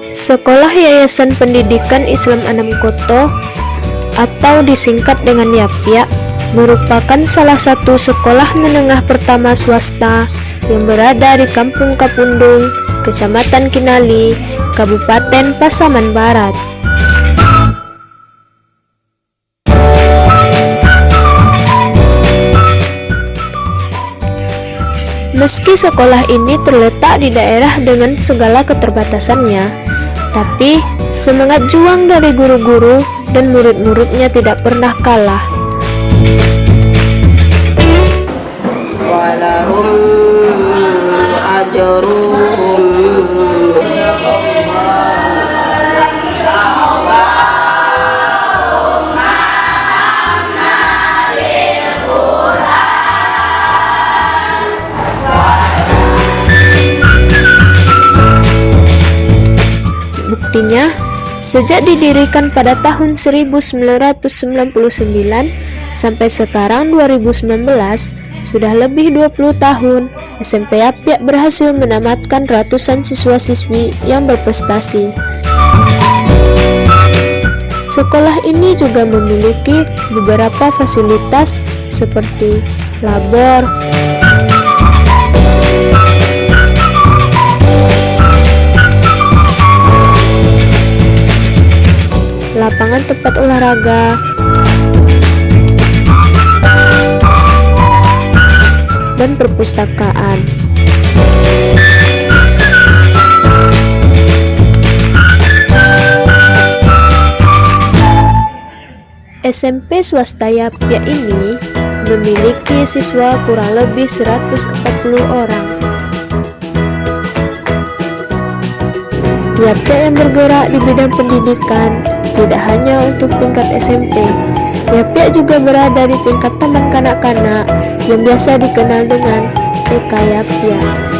Sekolah Yayasan Pendidikan Islam Anam Koto atau disingkat dengan YAPYA merupakan salah satu sekolah menengah pertama swasta yang berada di Kampung Kapundung, Kecamatan Kinali, Kabupaten Pasaman Barat. Meski sekolah ini terletak di daerah dengan segala keterbatasannya, tapi semangat juang dari guru-guru dan murid-muridnya tidak pernah kalah. Walahum ajruhum Buktinya, sejak didirikan pada tahun 1999 sampai sekarang 2019, sudah lebih 20 tahun, SMP YAPYA berhasil menamatkan ratusan siswa-siswi yang berprestasi. Sekolah ini juga memiliki beberapa fasilitas seperti labor, lapangan tempat olahraga, dan perpustakaan. SMP swasta YAPYA ini memiliki siswa kurang lebih 140 orang. YAPYA yang bergerak di bidang pendidikan tidak hanya untuk tingkat SMP, YAPYA juga berada di tingkat taman kanak-kanak yang biasa dikenal dengan TK YAPYA.